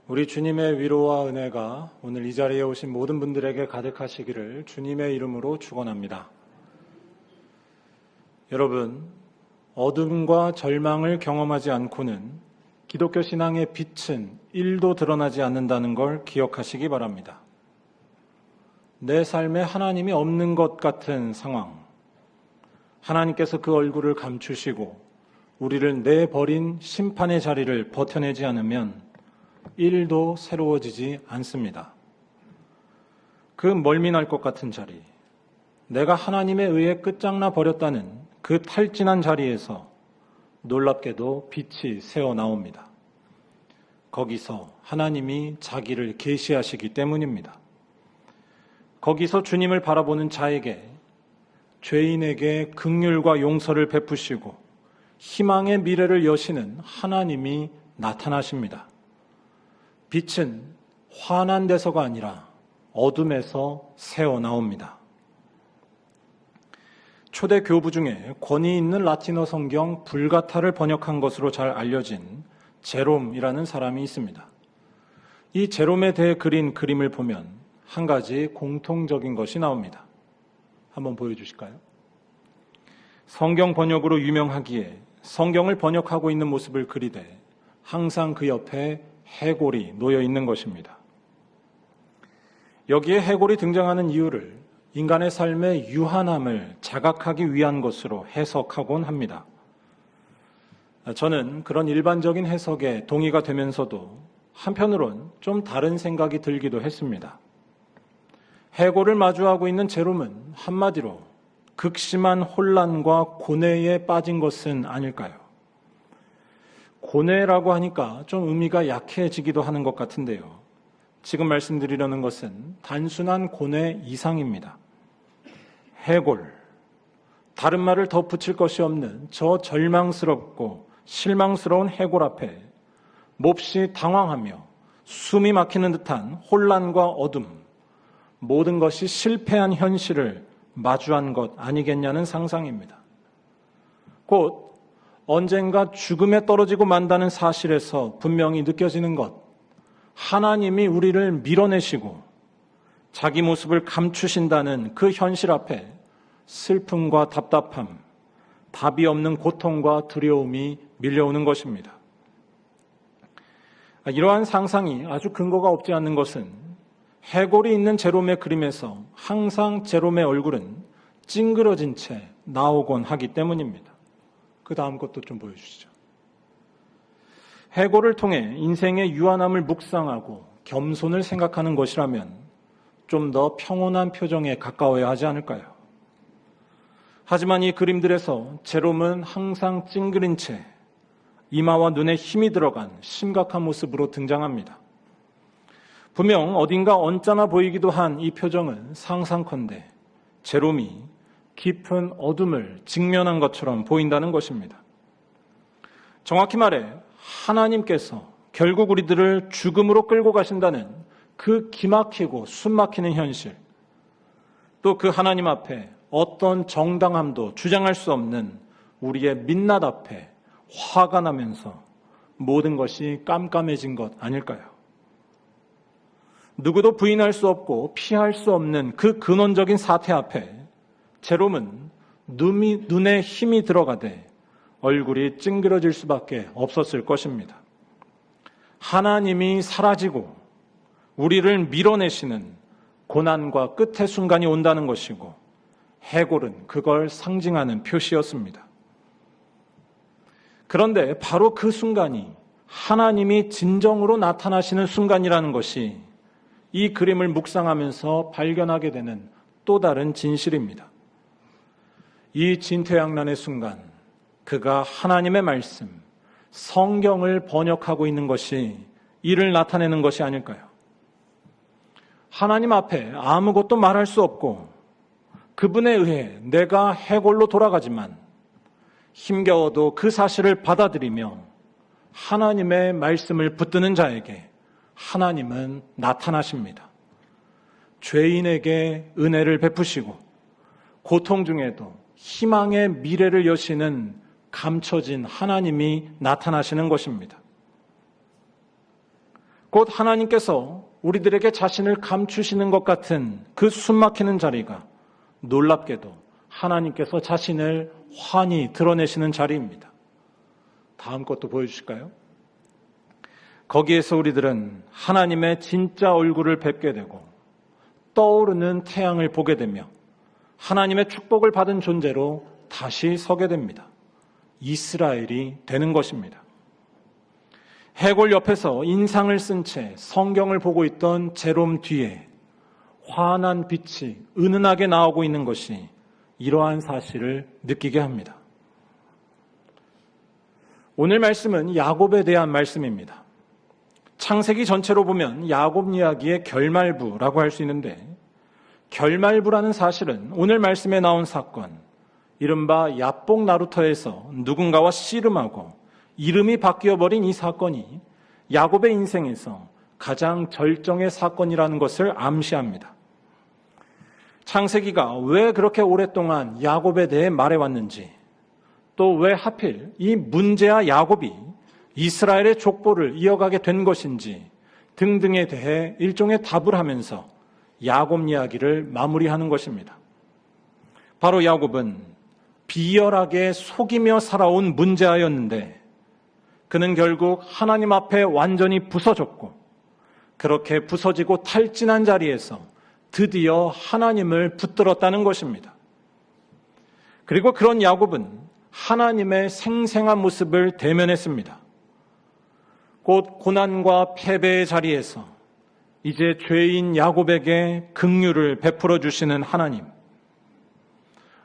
우리 주님의 위로와 은혜가 오늘 이 자리에 오신 모든 분들에게 가득하시기를 주님의 이름으로 축원합니다. 여러분, 어둠과 절망을 경험하지 않고는 기독교 신앙의 빛은 1도 드러나지 않는다는 걸 기억하시기 바랍니다. 내 삶에 하나님이 없는 것 같은 상황, 하나님께서 그 얼굴을 감추시고 우리를 내버린 심판의 자리를 버텨내지 않으면 1도 새로워지지 않습니다. 그 멀미날 것 같은 자리, 내가 하나님에 의해 끝장나 버렸다는 그 탈진한 자리에서 놀랍게도 빛이 새어나옵니다. 거기서 하나님이 자기를 계시하시기 때문입니다. 거기서 주님을 바라보는 자에게, 죄인에게 긍휼과 용서를 베푸시고 희망의 미래를 여시는 하나님이 나타나십니다. 빛은 환한 데서가 아니라 어둠에서 새어나옵니다. 초대 교부 중에 권위 있는 라틴어 성경 불가타를 번역한 것으로 잘 알려진 제롬이라는 사람이 있습니다. 이 제롬에 대해 그린 그림을 보면 한 가지 공통적인 것이 나옵니다. 한번 보여주실까요? 성경 번역으로 유명하기에 성경을 번역하고 있는 모습을 그리되 항상 그 옆에 해골이 놓여 있는 것입니다. 여기에 해골이 등장하는 이유를 인간의 삶의 유한함을 자각하기 위한 것으로 해석하곤 합니다. 저는 그런 일반적인 해석에 동의가 되면서도 한편으론 좀 다른 생각이 들기도 했습니다. 해골을 마주하고 있는 제롬은 한마디로 극심한 혼란과 고뇌에 빠진 것은 아닐까요? 고뇌라고 하니까 좀 의미가 약해지기도 하는 것 같은데요. 지금 말씀드리려는 것은 단순한 고뇌 이상입니다. 해골, 다른 말을 덧붙일 것이 없는 저 절망스럽고 실망스러운 해골 앞에 몹시 당황하며 숨이 막히는 듯한 혼란과 어둠, 모든 것이 실패한 현실을 마주한 것 아니겠냐는 상상입니다. 곧 언젠가 죽음에 떨어지고 만다는 사실에서 분명히 느껴지는 것, 하나님이 우리를 밀어내시고 자기 모습을 감추신다는 그 현실 앞에 슬픔과 답답함, 답이 없는 고통과 두려움이 밀려오는 것입니다. 이러한 상상이 아주 근거가 없지 않는 것은 해골이 있는 제롬의 그림에서 항상 제롬의 얼굴은 찡그러진 채 나오곤 하기 때문입니다. 그 다음 것도 좀 보여주시죠. 해골을 통해 인생의 유한함을 묵상하고 겸손을 생각하는 것이라면 좀 더 평온한 표정에 가까워야 하지 않을까요? 하지만 이 그림들에서 제롬은 항상 찡그린 채 이마와 눈에 힘이 들어간 심각한 모습으로 등장합니다. 분명 어딘가 언짢아 보이기도 한 이 표정은 상상컨대 제롬이 깊은 어둠을 직면한 것처럼 보인다는 것입니다. 정확히 말해 하나님께서 결국 우리들을 죽음으로 끌고 가신다는 그 기막히고 숨막히는 현실, 또 그 하나님 앞에 어떤 정당함도 주장할 수 없는 우리의 민낯 앞에 화가 나면서 모든 것이 깜깜해진 것 아닐까요? 누구도 부인할 수 없고 피할 수 없는 그 근원적인 사태 앞에 제롬은 눈에 힘이 들어가되 얼굴이 찡그러질 수밖에 없었을 것입니다. 하나님이 사라지고 우리를 밀어내시는 고난과 끝의 순간이 온다는 것이고 해골은 그걸 상징하는 표시였습니다. 그런데 바로 그 순간이 하나님이 진정으로 나타나시는 순간이라는 것이 이 그림을 묵상하면서 발견하게 되는 또 다른 진실입니다. 이 진퇴양난의 순간, 그가 하나님의 말씀, 성경을 번역하고 있는 것이 이를 나타내는 것이 아닐까요? 하나님 앞에 아무것도 말할 수 없고 그분에 의해 내가 해골로 돌아가지만 힘겨워도 그 사실을 받아들이며 하나님의 말씀을 붙드는 자에게 하나님은 나타나십니다. 죄인에게 은혜를 베푸시고 고통 중에도 희망의 미래를 여시는 감춰진 하나님이 나타나시는 것입니다. 곧 하나님께서 우리들에게 자신을 감추시는 것 같은 그 숨막히는 자리가 놀랍게도 하나님께서 자신을 환히 드러내시는 자리입니다. 다음 것도 보여주실까요? 거기에서 우리들은 하나님의 진짜 얼굴을 뵙게 되고 떠오르는 태양을 보게 되며 하나님의 축복을 받은 존재로 다시 서게 됩니다. 이스라엘이 되는 것입니다. 해골 옆에서 인상을 쓴 채 성경을 보고 있던 제롬 뒤에 환한 빛이 은은하게 나오고 있는 것이 이러한 사실을 느끼게 합니다. 오늘 말씀은 야곱에 대한 말씀입니다. 창세기 전체로 보면 야곱 이야기의 결말부라고 할 수 있는데 결말부라는 사실은 오늘 말씀에 나온 사건, 이른바 야복 나루터에서 누군가와 씨름하고 이름이 바뀌어버린 이 사건이 야곱의 인생에서 가장 절정의 사건이라는 것을 암시합니다. 창세기가 왜 그렇게 오랫동안 야곱에 대해 말해왔는지, 또 왜 하필 이 문제아 야곱이 이스라엘의 족보를 이어가게 된 것인지 등등에 대해 일종의 답을 하면서 야곱 이야기를 마무리하는 것입니다. 바로 야곱은 비열하게 속이며 살아온 문제아였는데 그는 결국 하나님 앞에 완전히 부서졌고 그렇게 부서지고 탈진한 자리에서 드디어 하나님을 붙들었다는 것입니다. 그리고 그런 야곱은 하나님의 생생한 모습을 대면했습니다. 곧 고난과 패배의 자리에서 이제 죄인 야곱에게 긍휼을 베풀어 주시는 하나님,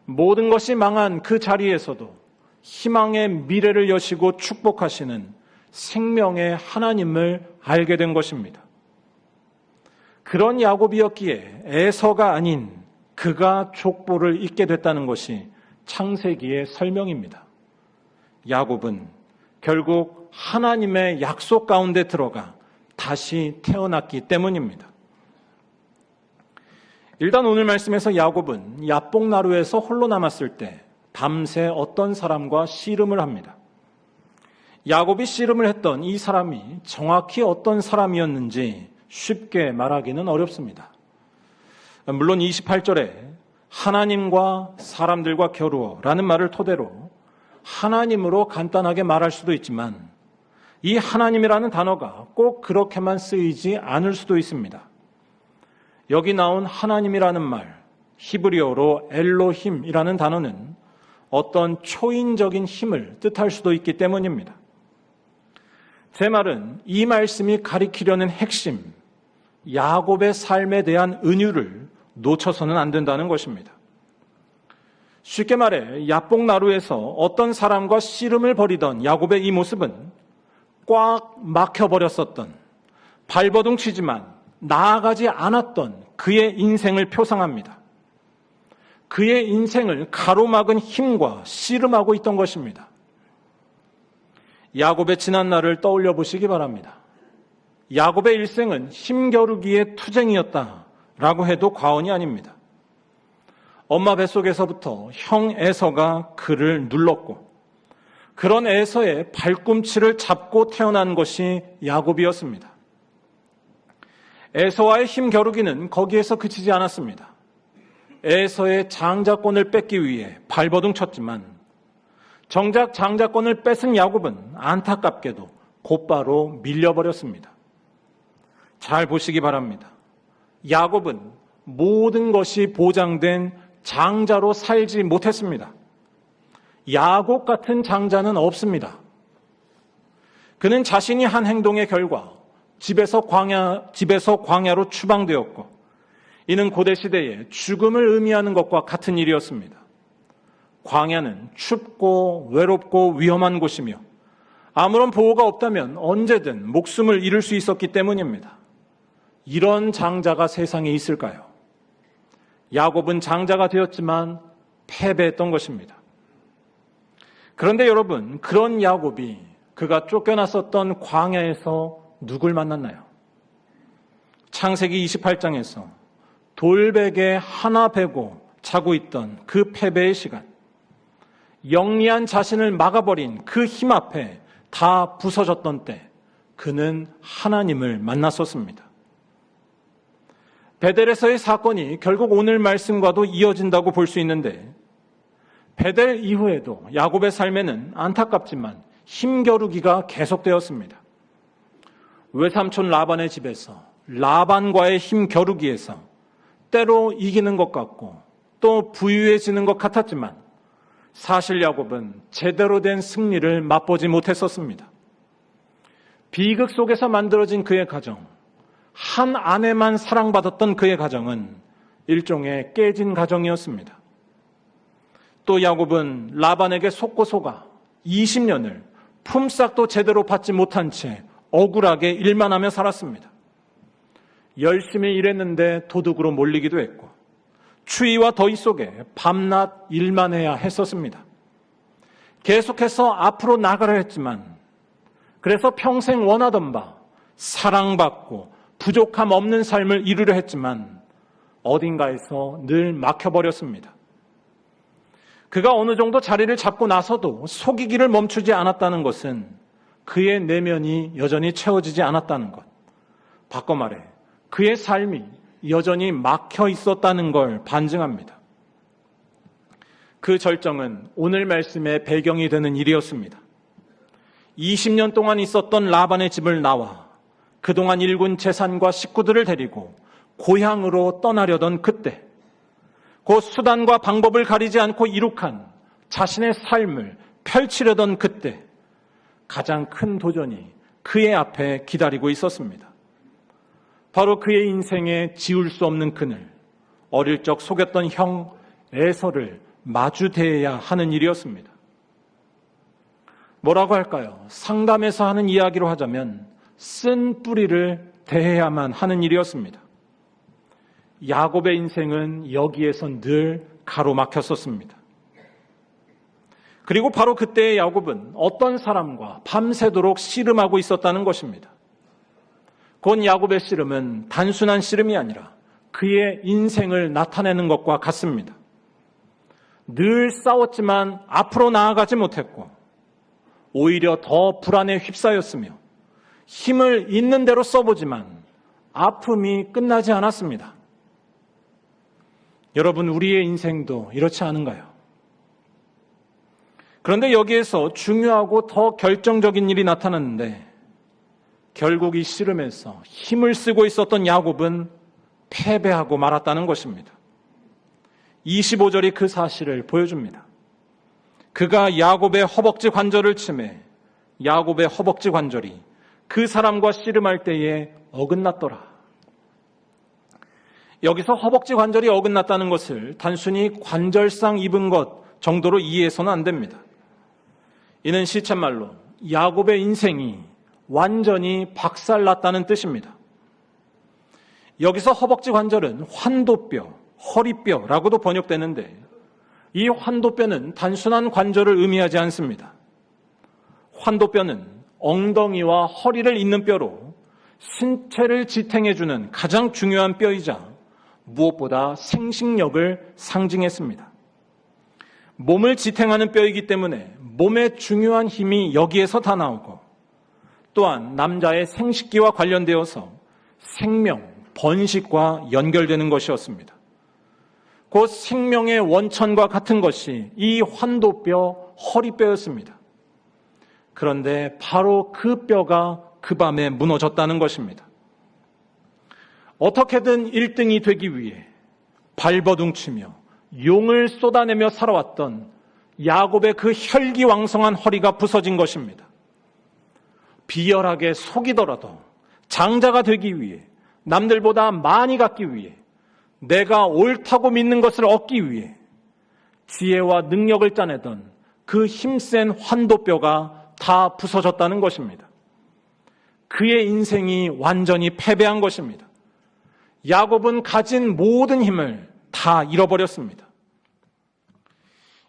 모든 것이 망한 그 자리에서도 희망의 미래를 여시고 축복하시는 생명의 하나님을 알게 된 것입니다. 그런 야곱이었기에 에서가 아닌 그가 족보를 잇게 됐다는 것이 창세기의 설명입니다. 야곱은 결국 하나님의 약속 가운데 들어가 다시 태어났기 때문입니다. 일단 오늘 말씀에서 야곱은 야복나루에서 홀로 남았을 때 밤새 어떤 사람과 씨름을 합니다. 야곱이 씨름을 했던 이 사람이 정확히 어떤 사람이었는지 쉽게 말하기는 어렵습니다. 물론 28절에 하나님과 사람들과 겨루어라는 말을 토대로 하나님으로 간단하게 말할 수도 있지만 이 하나님이라는 단어가 꼭 그렇게만 쓰이지 않을 수도 있습니다. 여기 나온 하나님이라는 말, 히브리어로 엘로힘이라는 단어는 어떤 초인적인 힘을 뜻할 수도 있기 때문입니다. 제 말은 이 말씀이 가리키려는 핵심, 야곱의 삶에 대한 은유를 놓쳐서는 안 된다는 것입니다. 쉽게 말해 야복나루에서 어떤 사람과 씨름을 벌이던 야곱의 이 모습은 꽉 막혀버렸었던, 발버둥 치지만 나아가지 않았던 그의 인생을 표상합니다. 그의 인생을 가로막은 힘과 씨름하고 있던 것입니다. 야곱의 지난 날을 떠올려 보시기 바랍니다. 야곱의 일생은 힘겨루기의 투쟁이었다라고 해도 과언이 아닙니다. 엄마 뱃속에서부터 형 에서가 그를 눌렀고 그런 에서의 발꿈치를 잡고 태어난 것이 야곱이었습니다. 에서와의 힘겨루기는 거기에서 그치지 않았습니다. 에서의 장자권을 뺏기 위해 발버둥 쳤지만 정작 장자권을 뺏은 야곱은 안타깝게도 곧바로 밀려버렸습니다. 잘 보시기 바랍니다. 야곱은 모든 것이 보장된 장자로 살지 못했습니다. 야곱 같은 장자는 없습니다. 그는 자신이 한 행동의 결과 집에서 광야로 추방되었고 이는 고대시대에 죽음을 의미하는 것과 같은 일이었습니다. 광야는 춥고 외롭고 위험한 곳이며 아무런 보호가 없다면 언제든 목숨을 잃을 수 있었기 때문입니다. 이런 장자가 세상에 있을까요? 야곱은 장자가 되었지만 패배했던 것입니다. 그런데 여러분, 그런 야곱이 그가 쫓겨났었던 광야에서 누굴 만났나요? 창세기 28장에서 돌베개 하나 베고 자고 있던 그 패배의 시간, 영리한 자신을 막아버린 그 힘 앞에 다 부서졌던 때 그는 하나님을 만났었습니다. 베델에서의 사건이 결국 오늘 말씀과도 이어진다고 볼 수 있는데, 베델 이후에도 야곱의 삶에는 안타깝지만 힘겨루기가 계속되었습니다. 외삼촌 라반의 집에서 라반과의 힘겨루기에서 때로 이기는 것 같고 또 부유해지는 것 같았지만 사실 야곱은 제대로 된 승리를 맛보지 못했었습니다. 비극 속에서 만들어진 그의 가정, 한 아내만 사랑받았던 그의 가정은 일종의 깨진 가정이었습니다. 또 야곱은 라반에게 속고 속아 20년을 품삯도 제대로 받지 못한 채 억울하게 일만 하며 살았습니다. 열심히 일했는데 도둑으로 몰리기도 했고 추위와 더위 속에 밤낮 일만 해야 했었습니다. 계속해서 앞으로 나가려 했지만 그래서 평생 원하던 바 사랑받고 부족함 없는 삶을 이루려 했지만 어딘가에서 늘 막혀버렸습니다. 그가 어느 정도 자리를 잡고 나서도 속이기를 멈추지 않았다는 것은 그의 내면이 여전히 채워지지 않았다는 것. 바꿔 말해 그의 삶이 여전히 막혀 있었다는 걸 반증합니다. 그 절정은 오늘 말씀의 배경이 되는 일이었습니다. 20년 동안 있었던 라반의 집을 나와 그동안 일군 재산과 식구들을 데리고 고향으로 떠나려던 그때, 그 수단과 방법을 가리지 않고 이룩한 자신의 삶을 펼치려던 그때 가장 큰 도전이 그의 앞에 기다리고 있었습니다. 바로 그의 인생에 지울 수 없는 그늘, 어릴 적 속였던 형 에서를 마주대해야 하는 일이었습니다. 뭐라고 할까요? 상담에서 하는 이야기로 하자면 쓴 뿌리를 대해야만 하는 일이었습니다. 야곱의 인생은 여기에서 늘 가로막혔었습니다. 그리고 바로 그때의 야곱은 어떤 사람과 밤새도록 씨름하고 있었다는 것입니다. 곧 야곱의 씨름은 단순한 씨름이 아니라 그의 인생을 나타내는 것과 같습니다. 늘 싸웠지만 앞으로 나아가지 못했고 오히려 더 불안에 휩싸였으며 힘을 있는 대로 써보지만 아픔이 끝나지 않았습니다. 여러분, 우리의 인생도 이렇지 않은가요? 그런데 여기에서 중요하고 더 결정적인 일이 나타났는데 결국 이 씨름에서 힘을 쓰고 있었던 야곱은 패배하고 말았다는 것입니다. 25절이 그 사실을 보여줍니다. 그가 야곱의 허벅지 관절을 치매 야곱의 허벅지 관절이 그 사람과 씨름할 때에 어긋났더라. 여기서 허벅지 관절이 어긋났다는 것을 단순히 관절상 입은 것 정도로 이해해서는 안 됩니다. 이는 시쳇말로 야곱의 인생이 완전히 박살났다는 뜻입니다. 여기서 허벅지 관절은 환도뼈, 허리뼈라고도 번역되는데 이 환도뼈는 단순한 관절을 의미하지 않습니다. 환도뼈는 엉덩이와 허리를 잇는 뼈로 신체를 지탱해주는 가장 중요한 뼈이자 무엇보다 생식력을 상징했습니다. 몸을 지탱하는 뼈이기 때문에 몸의 중요한 힘이 여기에서 다 나오고 또한 남자의 생식기와 관련되어서 생명, 번식과 연결되는 것이었습니다. 곧 생명의 원천과 같은 것이 이 환도뼈, 허리뼈였습니다. 그런데 바로 그 뼈가 그 밤에 무너졌다는 것입니다. 어떻게든 1등이 되기 위해 발버둥치며 용을 쏟아내며 살아왔던 야곱의 그 혈기왕성한 허리가 부서진 것입니다. 비열하게 속이더라도 장자가 되기 위해 남들보다 많이 갖기 위해 내가 옳다고 믿는 것을 얻기 위해 지혜와 능력을 짜내던 그 힘센 환도뼈가 다 부서졌다는 것입니다. 그의 인생이 완전히 패배한 것입니다. 야곱은 가진 모든 힘을 다 잃어버렸습니다.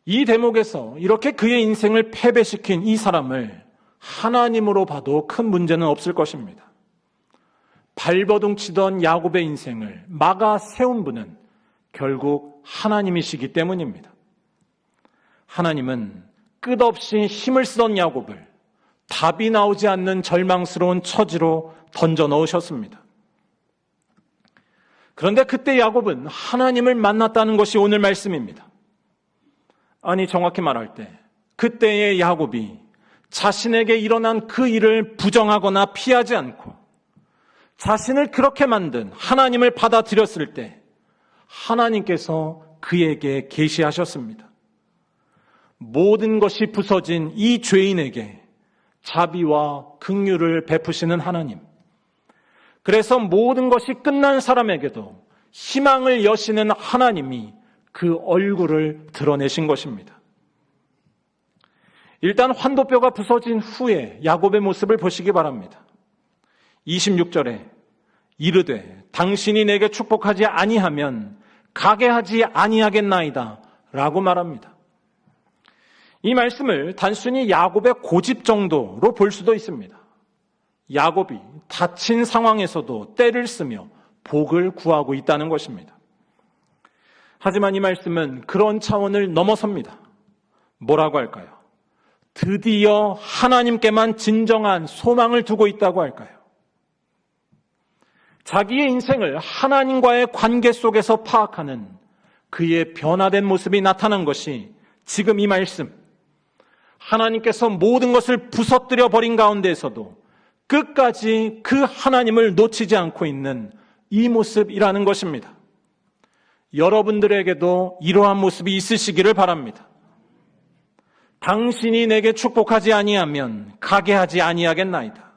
이 대목에서 이렇게 그의 인생을 패배시킨 이 사람을 하나님으로 봐도 큰 문제는 없을 것입니다. 발버둥치던 야곱의 인생을 막아 세운 분은 결국 하나님이시기 때문입니다. 하나님은 끝없이 힘을 쓰던 야곱을 답이 나오지 않는 절망스러운 처지로 던져 넣으셨습니다. 그런데 그때 야곱은 하나님을 만났다는 것이 오늘 말씀입니다. 아니, 정확히 말할 때 그때의 야곱이 자신에게 일어난 그 일을 부정하거나 피하지 않고 자신을 그렇게 만든 하나님을 받아들였을 때 하나님께서 그에게 계시하셨습니다. 모든 것이 부서진 이 죄인에게 자비와 긍휼을 베푸시는 하나님. 그래서 모든 것이 끝난 사람에게도 희망을 여시는 하나님이 그 얼굴을 드러내신 것입니다. 일단 환도뼈가 부서진 후에 야곱의 모습을 보시기 바랍니다. 26절에 이르되 당신이 내게 축복하지 아니하면 가게 하지 아니하겠나이다 라고 말합니다. 이 말씀을 단순히 야곱의 고집 정도로 볼 수도 있습니다. 야곱이 다친 상황에서도 때를 쓰며 복을 구하고 있다는 것입니다. 하지만 이 말씀은 그런 차원을 넘어섭니다. 뭐라고 할까요? 드디어 하나님께만 진정한 소망을 두고 있다고 할까요? 자기의 인생을 하나님과의 관계 속에서 파악하는 그의 변화된 모습이 나타난 것이 지금 이 말씀, 하나님께서 모든 것을 부서뜨려 버린 가운데에서도 끝까지 그 하나님을 놓치지 않고 있는 이 모습이라는 것입니다. 여러분들에게도 이러한 모습이 있으시기를 바랍니다. 당신이 내게 축복하지 아니하면 가게 하지 아니하겠나이다.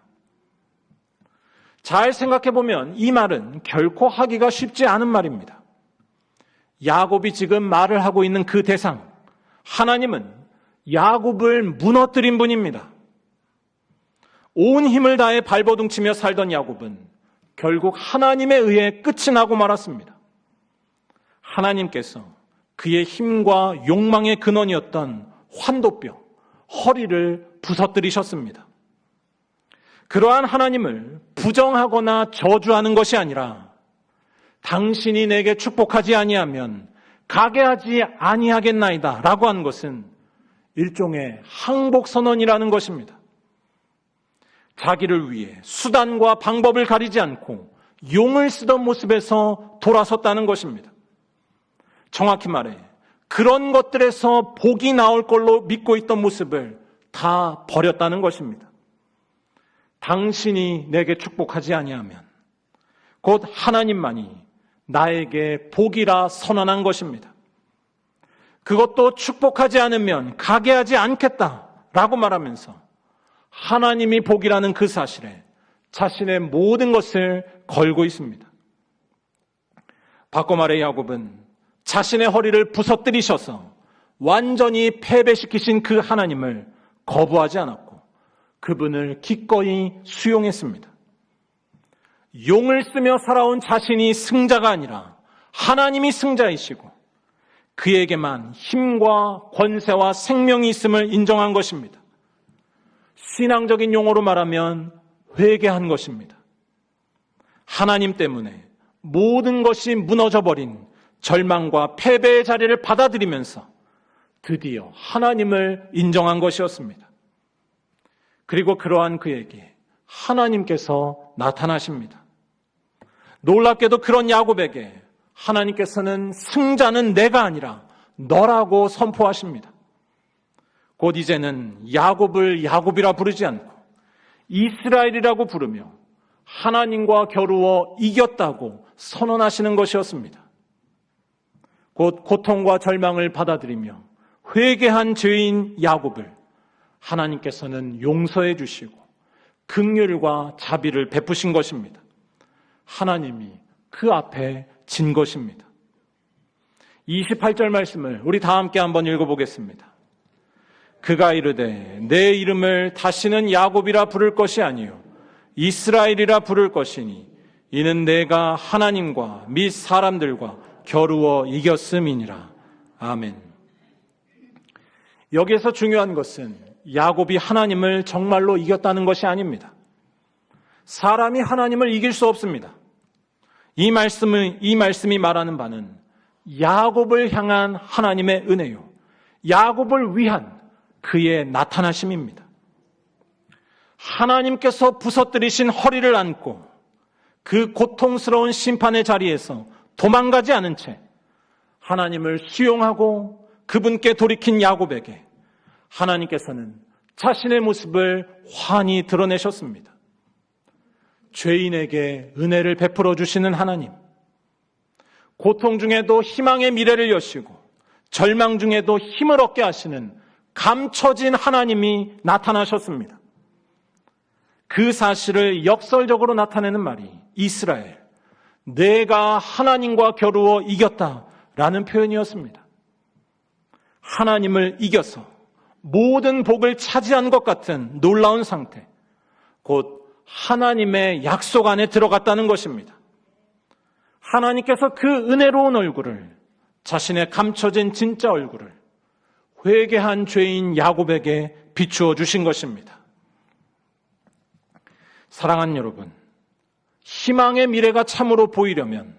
잘 생각해보면 이 말은 결코 하기가 쉽지 않은 말입니다. 야곱이 지금 말을 하고 있는 그 대상, 하나님은 야곱을 무너뜨린 분입니다. 온 힘을 다해 발버둥치며 살던 야곱은 결국 하나님에 의해 끝이 나고 말았습니다. 하나님께서 그의 힘과 욕망의 근원이었던 환도뼈, 허리를 부서뜨리셨습니다. 그러한 하나님을 부정하거나 저주하는 것이 아니라 당신이 내게 축복하지 아니하면 가게 하지 아니하겠나이다 라고 한 것은 일종의 항복선언이라는 것입니다. 자기를 위해 수단과 방법을 가리지 않고 용을 쓰던 모습에서 돌아섰다는 것입니다. 정확히 말해 그런 것들에서 복이 나올 걸로 믿고 있던 모습을 다 버렸다는 것입니다. 당신이 내게 축복하지 아니하면 곧 하나님만이 나에게 복이라 선언한 것입니다. 그것도 축복하지 않으면 가게 하지 않겠다라고 말하면서 하나님이 복이라는 그 사실에 자신의 모든 것을 걸고 있습니다. 바꿔 말해 야곱은 자신의 허리를 부서뜨리셔서 완전히 패배시키신 그 하나님을 거부하지 않았고 그분을 기꺼이 수용했습니다. 용을 쓰며 살아온 자신이 승자가 아니라 하나님이 승자이시고 그에게만 힘과 권세와 생명이 있음을 인정한 것입니다. 신앙적인 용어로 말하면 회개한 것입니다. 하나님 때문에 모든 것이 무너져버린 절망과 패배의 자리를 받아들이면서 드디어 하나님을 인정한 것이었습니다. 그리고 그러한 그에게 하나님께서 나타나십니다. 놀랍게도 그런 야곱에게 하나님께서는 승자는 내가 아니라 너라고 선포하십니다. 곧 이제는 야곱을 야곱이라 부르지 않고 이스라엘이라고 부르며 하나님과 겨루어 이겼다고 선언하시는 것이었습니다. 곧 고통과 절망을 받아들이며 회개한 죄인 야곱을 하나님께서는 용서해 주시고 긍휼과 자비를 베푸신 것입니다. 하나님이 그 앞에 진 것입니다. 28절 말씀을 우리 다 함께 한번 읽어보겠습니다. 그가 이르되 내 이름을 다시는 야곱이라 부를 것이 아니요 이스라엘이라 부를 것이니 이는 내가 하나님과 및 사람들과 겨루어 이겼음이니라. 아멘. 여기에서 중요한 것은 야곱이 하나님을 정말로 이겼다는 것이 아닙니다. 사람이 하나님을 이길 수 없습니다. 이 말씀이 말하는 바는 야곱을 향한 하나님의 은혜요, 야곱을 위한 그의 나타나심입니다. 하나님께서 부서뜨리신 허리를 안고 그 고통스러운 심판의 자리에서 도망가지 않은 채 하나님을 수용하고 그분께 돌이킨 야곱에게 하나님께서는 자신의 모습을 환히 드러내셨습니다. 죄인에게 은혜를 베풀어 주시는 하나님, 고통 중에도 희망의 미래를 여시고 절망 중에도 힘을 얻게 하시는 감춰진 하나님이 나타나셨습니다. 그 사실을 역설적으로 나타내는 말이 이스라엘, 내가 하나님과 겨루어 이겼다라는 표현이었습니다. 하나님을 이겨서 모든 복을 차지한 것 같은 놀라운 상태, 곧 하나님의 약속 안에 들어갔다는 것입니다. 하나님께서 그 은혜로운 얼굴을, 자신의 감춰진 진짜 얼굴을 회개한 죄인 야곱에게 비추어 주신 것입니다. 사랑하는 여러분, 희망의 미래가 참으로 보이려면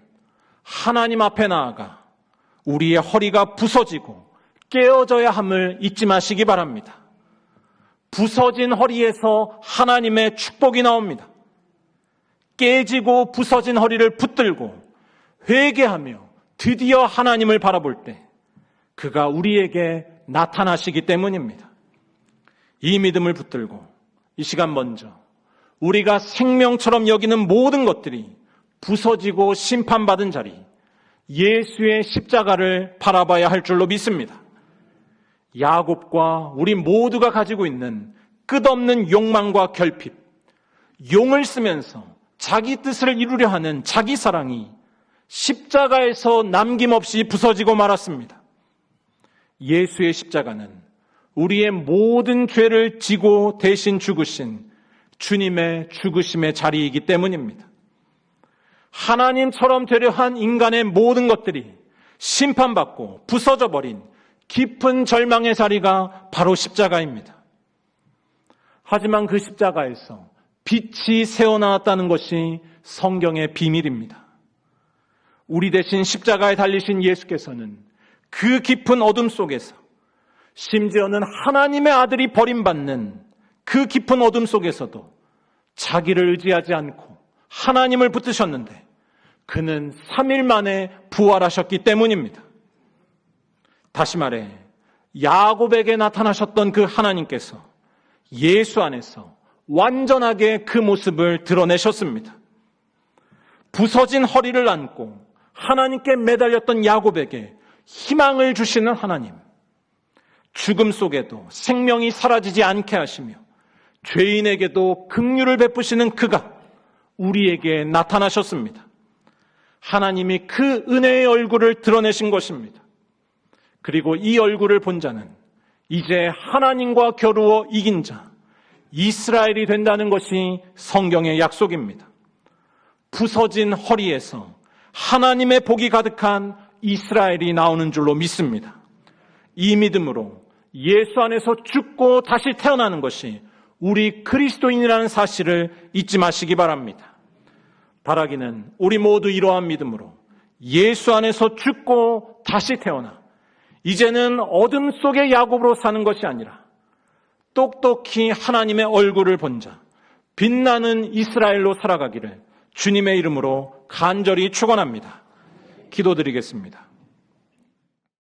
하나님 앞에 나아가 우리의 허리가 부서지고 깨어져야 함을 잊지 마시기 바랍니다. 부서진 허리에서 하나님의 축복이 나옵니다. 깨지고 부서진 허리를 붙들고 회개하며 드디어 하나님을 바라볼 때 그가 우리에게 나타나시기 때문입니다. 이 믿음을 붙들고 이 시간 먼저 우리가 생명처럼 여기는 모든 것들이 부서지고 심판받은 자리, 예수의 십자가를 바라봐야 할 줄로 믿습니다. 야곱과 우리 모두가 가지고 있는 끝없는 욕망과 결핍, 용을 쓰면서 자기 뜻을 이루려 하는 자기 사랑이 십자가에서 남김없이 부서지고 말았습니다. 예수의 십자가는 우리의 모든 죄를 지고 대신 죽으신 주님의 죽으심의 자리이기 때문입니다. 하나님처럼 되려 한 인간의 모든 것들이 심판받고 부서져 버린 깊은 절망의 자리가 바로 십자가입니다. 하지만 그 십자가에서 빛이 새어나왔다는 것이 성경의 비밀입니다. 우리 대신 십자가에 달리신 예수께서는 그 깊은 어둠 속에서, 심지어는 하나님의 아들이 버림받는 그 깊은 어둠 속에서도 자기를 의지하지 않고 하나님을 붙드셨는데 그는 3일 만에 부활하셨기 때문입니다. 다시 말해 야곱에게 나타나셨던 그 하나님께서 예수 안에서 완전하게 그 모습을 드러내셨습니다. 부서진 허리를 안고 하나님께 매달렸던 야곱에게 희망을 주시는 하나님, 죽음 속에도 생명이 사라지지 않게 하시며 죄인에게도 긍휼을 베푸시는 그가 우리에게 나타나셨습니다. 하나님이 그 은혜의 얼굴을 드러내신 것입니다. 그리고 이 얼굴을 본 자는 이제 하나님과 겨루어 이긴 자, 이스라엘이 된다는 것이 성경의 약속입니다. 부서진 허리에서 하나님의 복이 가득한 이스라엘이 나오는 줄로 믿습니다. 이 믿음으로 예수 안에서 죽고 다시 태어나는 것이 우리 그리스도인이라는 사실을 잊지 마시기 바랍니다. 바라기는 우리 모두 이러한 믿음으로 예수 안에서 죽고 다시 태어나 이제는 어둠 속의 야곱으로 사는 것이 아니라 똑똑히 하나님의 얼굴을 본 자, 빛나는 이스라엘로 살아가기를 주님의 이름으로 간절히 축원합니다. 기도드리겠습니다.